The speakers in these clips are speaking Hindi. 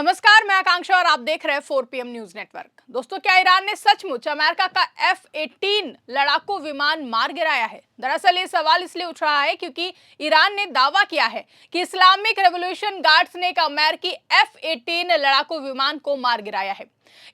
नमस्कार, मैं आकांक्षा और आप देख रहे हैं 4 PM न्यूज नेटवर्क। दोस्तों, क्या ईरान ने सचमुच अमेरिका का F-18 लड़ाकू विमान मार गिराया है? दरअसल ये सवाल इसलिए उठ रहा है क्योंकि ईरान ने दावा किया है कि इस्लामिक रेवोल्यूशन गार्ड्स ने एक अमेरिकी F-18 लड़ाकू विमान को मार गिराया है।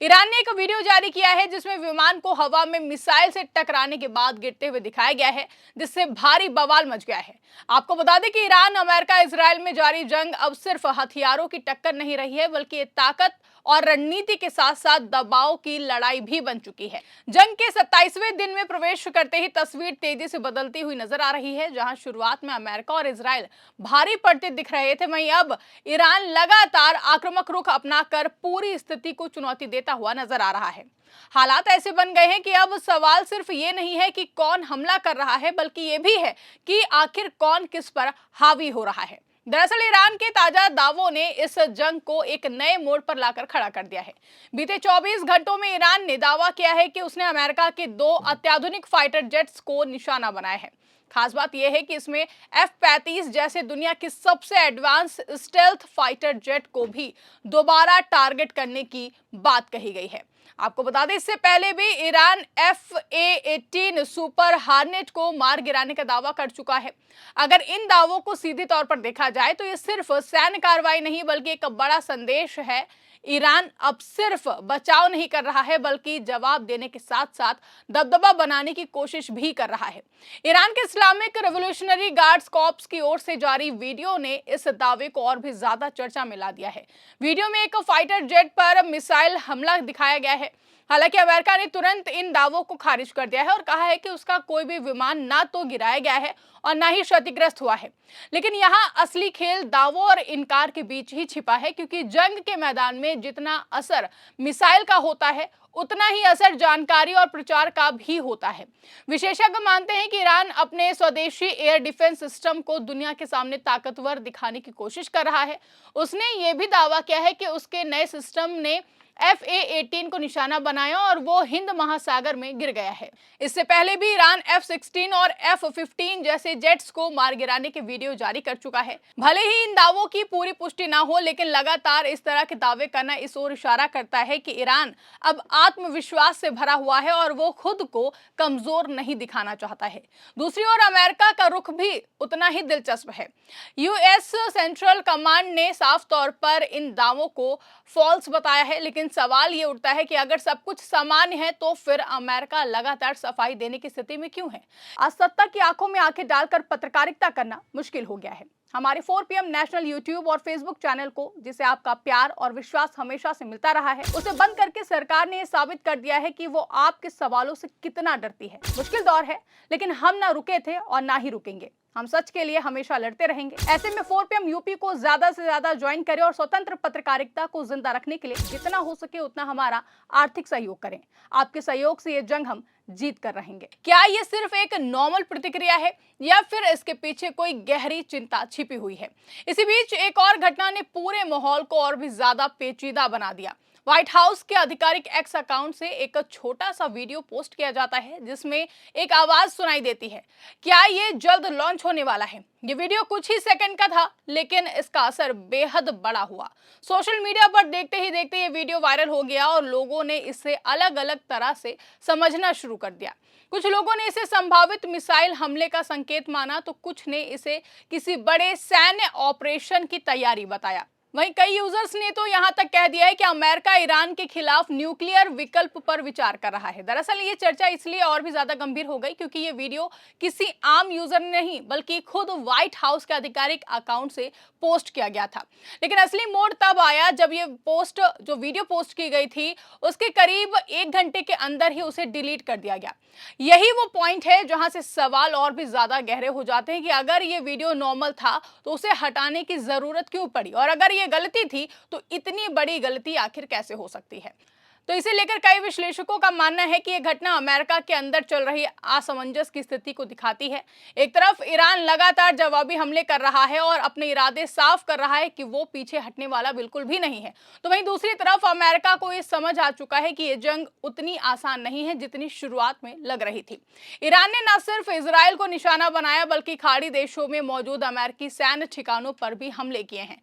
ईरान ने एक वीडियो जारी किया है जिसमें विमान को हवा में मिसाइल से टकराने के बाद गिरते हुए दिखाया गया है, जिससे भारी बवाल मच गया है। आपको बता दें कि ईरान अमेरिका इजराइल में जारी जंग अब सिर्फ हथियारों की टक्कर नहीं रही है, बल्कि ये ताकत और रणनीति के साथ साथ दबाव की लड़ाई भी बन चुकी है। जंग के 27वें दिन में प्रवेश करते ही तस्वीर तेजी से बदलती हुई नजर आ रही है। जहां शुरुआत में अमेरिका और इजराइल भारी पड़ते दिख रहे थे, वहीं अब ईरान लगातार आक्रामक रुख अपनाकर पूरी स्थिति को चुनौती देता हुआ नजर आ रहा है। हालात ऐसे बन गए हैं कि अब सवाल सिर्फ ये नहीं है कि कौन हमला कर रहा है, बल्कि ये भी है कि आखिर कौन किस पर हावी हो रहा है। दरअसल ईरान के ताजा दावों ने इस जंग को एक नए मोड़ पर लाकर खड़ा कर दिया है। बीते 24 घंटों में ईरान ने दावा किया है कि उसने अमेरिका के 2 अत्याधुनिक फाइटर जेट्स को निशाना बनाया है। खास बात यह है कि इसमें F-35 जैसे दुनिया की सबसे एडवांस स्टेल्थ फाइटर जेट को भी दोबारा टारगेट करने की बात कही गई है। आपको बता दें, इससे पहले भी ईरान F-18 सुपर हार्नेट को मार गिराने का दावा कर चुका है। अगर इन दावों को सीधे तौर पर देखा जाए तो ये सिर्फ सैन्य कार्रवाई नहीं, बल्कि एक बड़ा संदेश है। ईरान अब सिर्फ बचाव नहीं कर रहा है, बल्कि जवाब देने के साथ साथ दबदबा बनाने की कोशिश भी कर रहा है। ईरान के इस्लामिक रेवोल्यूशनरी गार्ड्स कॉर्प्स की ओर से जारी वीडियो ने इस दावे को और भी ज्यादा चर्चा में ला दिया है। वीडियो में एक फाइटर जेट पर मिसाइल हमला दिखाया गया है। हालांकि अमेरिका ने तुरंत इन दावों को खारिज कर दिया है और कहा है कि उसका कोई भी विमान ना तो गिराया गया है और ना ही क्षतिग्रस्त हुआ है। लेकिन यहाँ असली खेल दावों और इनकार के बीच ही छिपा है, क्योंकि जंग के मैदान में जितना असर मिसाइल का होता है, उतना ही असर जानकारी और प्रचार का भी होता है। विशेषज्ञ मानते हैं कि ईरान अपने स्वदेशी एयर डिफेंस सिस्टम को दुनिया के सामने ताकतवर दिखाने की कोशिश कर रहा है। उसने ये भी दावा किया है कि उसके नए सिस्टम ने F-18 को निशाना बनाया और वो हिंद महासागर में गिर गया है। इससे पहले भी ईरान F-16 और F-15 जैसे जेट्स को मार गिराने के वीडियो जारी कर चुका है। भले ही इन दावों की पूरी पुष्टि ना हो, लेकिन लगातार इस तरह के दावे करना इस ओर इशारा करता है कि ईरान अब आत्मविश्वास से भरा हुआ है और वो खुद को कमजोर नहीं दिखाना चाहता है। दूसरी ओर अमेरिका का रुख भी उतना ही दिलचस्प है। यूएस सेंट्रल कमांड ने साफ तौर पर इन दावों को फॉल्स बताया है, लेकिन सवाल ये उठता है कि अगर सब कुछ सामान्य है तो फिर अमेरिका लगातार सफाई देने की स्थिति में क्यों है? आज सत्ता की आंखों में आंखें डालकर पत्रकारिता करना मुश्किल हो गया है। हमारे 4 PM नेशनल यूट्यूब और फेसबुक चैनल को, जिसे आपका प्यार और विश्वास हमेशा से मिलता रहा है, उसे बंद करके सरकार ने यह साबित कर दिया है कि वो आपके सवालों से कितना डरती है। मुश्किल दौर है, लेकिन हम ना रुके थे और ना ही रुकेंगे। हम सच के लिए हमेशा लड़ते रहेंगे। ऐसे में 4 PM यूपी को ज्यादा से ज्यादा ज्वाइन करें और स्वतंत्र पत्रकारिता को जिंदा रखने के लिए जितना हो सके उतना हमारा आर्थिक सहयोग करें। आपके सहयोग से ये जंग हम जीत कर रहेंगे। क्या ये सिर्फ एक नॉर्मल प्रतिक्रिया है या फिर इसके पीछे कोई गहरी चिंता छिपी हुई है? इसी बीच एक और घटना ने पूरे माहौल को और भी ज्यादा पेचीदा बना दिया। व्हाइट हाउस के आधिकारिक एक्स अकाउंट से एक छोटा सा वीडियो पोस्ट किया जाता है जिसमें एक आवाज सुनाई देती है, क्या ये जल्द लॉन्च होने वाला है? ये वीडियो कुछ ही सेकंड का था, लेकिन इसका असर बेहद बड़ा हुआ। सोशल मीडिया पर देखते ही देखते ये वीडियो वायरल हो गया और लोगों ने इसे अलग अलग तरह से समझना शुरू कर दिया। कुछ लोगों ने इसे संभावित मिसाइल हमले का संकेत माना, तो कुछ ने इसे किसी बड़े सैन्य ऑपरेशन की तैयारी बताया। वहीं कई यूजर्स ने तो यहां तक कह दिया है कि अमेरिका ईरान के खिलाफ न्यूक्लियर विकल्प पर विचार कर रहा है। दरअसल ये चर्चा इसलिए और भी ज्यादा गंभीर हो गई क्योंकि ये वीडियो किसी आम यूजर ने नहीं, बल्कि खुद व्हाइट हाउस के आधिकारिक अकाउंट से पोस्ट किया गया था। लेकिन असली मोड़ तब आया जब ये जो वीडियो पोस्ट की गई थी, उसके करीब 1 घंटे के अंदर ही उसे डिलीट कर दिया गया। यही वो पॉइंट है जहां से सवाल और भी ज्यादा गहरे हो जाते हैं कि अगर ये वीडियो नॉर्मल था तो उसे हटाने की जरूरत क्यों पड़ी, और अगर ये गलती थी तो इतनी बड़ी गलती आखिर कैसे हो सकती है? तो इसे लेकर कई विश्लेषकों का मानना है कि यह घटना अमेरिका के अंदर चल रही असमंजस की स्थिति को दिखाती है। एक तरफ ईरान लगातार जवाबी हमले कर रहा है और अपने इरादे साफ कर रहा है कि वो पीछे हटने वाला बिल्कुल भी नहीं है, तो वहीं दूसरी तरफ अमेरिका को ये समझ आ चुका है कि ये जंग उतनी आसान नहीं है जितनी शुरुआत में लग रही थी। ईरान ने न सिर्फ इजराइल को निशाना बनाया, बल्कि खाड़ी देशों में मौजूद अमेरिकी सैन्य ठिकानों पर भी हमले किए हैं।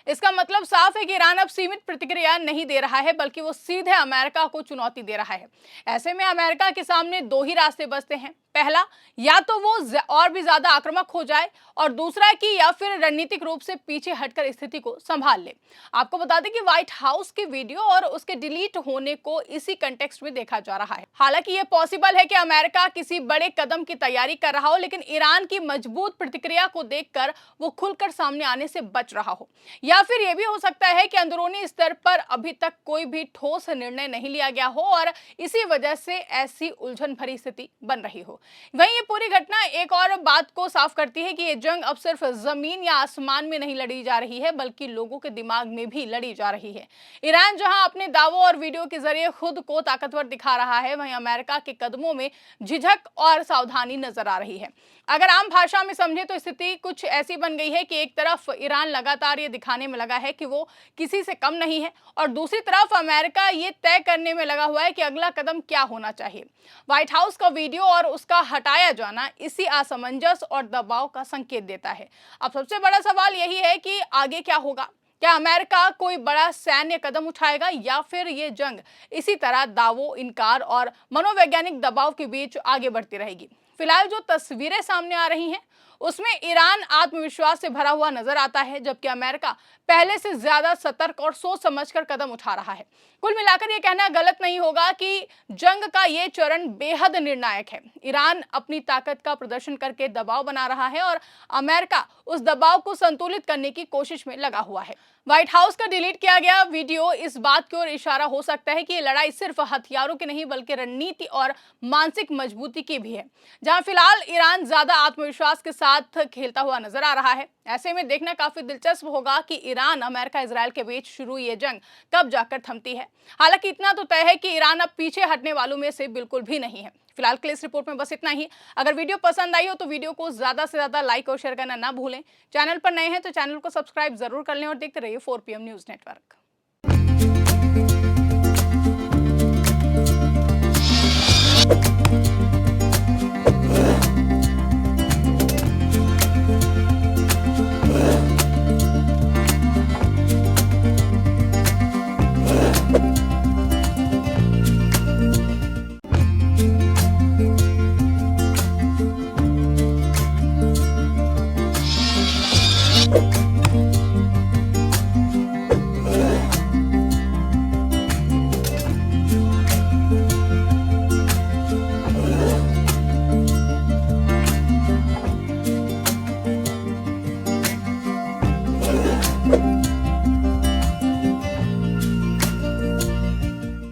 इसका मतलब साफ है कि ईरान अब सीमित प्रतिक्रिया नहीं दे रहा है, बल्कि वो सीधे अमेरिका को चुनौती दे रहा है। ऐसे में अमेरिका के सामने दो ही रास्ते बचते हैं। पहला, या तो वो और भी ज्यादा आक्रामक हो जाए, और दूसरा कि या फिर रणनीतिक रूप से पीछे हटकर स्थिति को संभाल ले। आपको बता दें कि व्हाइट हाउस की वीडियो और उसके डिलीट होने को इसी कंटेक्स्ट में देखा जा रहा है। हालांकि ये पॉसिबल है कि अमेरिका किसी बड़े कदम की तैयारी कर रहा हो, लेकिन ईरान की मजबूत प्रतिक्रिया को देखकर वो खुलकर सामने आने से बच रहा हो। या फिर यह भी हो सकता है कि अंदरूनी स्तर पर अभी तक कोई भी ठोस निर्णय नहीं लिया गया हो और इसी वजह से ऐसी उलझन भरी स्थिति बन रही हो। वहीं ये पूरी घटना एक और बात को साफ करती है कि ये जंग अब सिर्फ जमीन या आसमान में नहीं लड़ी जा रही है, बल्कि लोगों के दिमाग में भी लड़ी जा रही है। ईरान जहां अपने दावों और वीडियो के जरिए खुद को ताकतवर दिखा रहा है, वहीं अमेरिका के कदमों में झिझक और सावधानी नजर आ रही है। अगर आम भाषा में समझे तो स्थिति कुछ ऐसी बन गई है कि एक तरफ ईरान लगातार ये दिखाने में लगा है कि वो किसी से कम नहीं है, और दूसरी तरफ अमेरिका ये तय करने में लगा हुआ है कि अगला कदम क्या होना चाहिए। व्हाइट हाउस का वीडियो और उसका हटाया जाना इसी असमंजस और दबाव का संकेत देता है। अब सबसे बड़ा सवाल यही है कि आगे क्या होगा। क्या अमेरिका कोई बड़ा सैन्य कदम उठाएगा, या फिर ये जंग इसी तरह दावों, इनकार और मनोवैज्ञानिक दबाव के बीच आगे बढ़ती रहेगी। फिलहाल जो तस्वीरें सामने आ रही हैं उसमें ईरान आत्मविश्वास से भरा हुआ नजर आता है, जबकि अमेरिका पहले से ज्यादा सतर्क और सोच समझकर कदम उठा रहा है। कुल मिलाकर यह कहना गलत नहीं होगा कि जंग का यह चरण बेहद निर्णायक है। ईरान अपनी ताकत का प्रदर्शन करके दबाव बना रहा है और अमेरिका उस दबाव को संतुलित करने की कोशिश में लगा हुआ है। व्हाइट हाउस का डिलीट किया गया वीडियो इस बात की ओर इशारा हो सकता है कि ये लड़ाई सिर्फ हथियारों की नहीं, बल्कि रणनीति और मानसिक मजबूती की भी है। जहां फिलहाल ईरान ज्यादा आत्मविश्वास के साथ खेलता हुआ नजर आ रहा है, ऐसे में देखना काफी दिलचस्प होगा कि ईरान, अमेरिका, इजराइल के बीच शुरू ये जंग कब जाकर थमती है। हालांकि इतना तो तय है कि ईरान अब पीछे हटने वालों में से बिल्कुल भी नहीं है। फिलहाल के लिए इस रिपोर्ट में बस इतना ही। अगर वीडियो पसंद आई हो तो वीडियो को ज्यादा से ज्यादा लाइक और शेयर करना ना भूलें। चैनल पर नए हैं तो चैनल को सब्सक्राइब जरूर कर लें और देखते रहिए 4PM न्यूज नेटवर्क।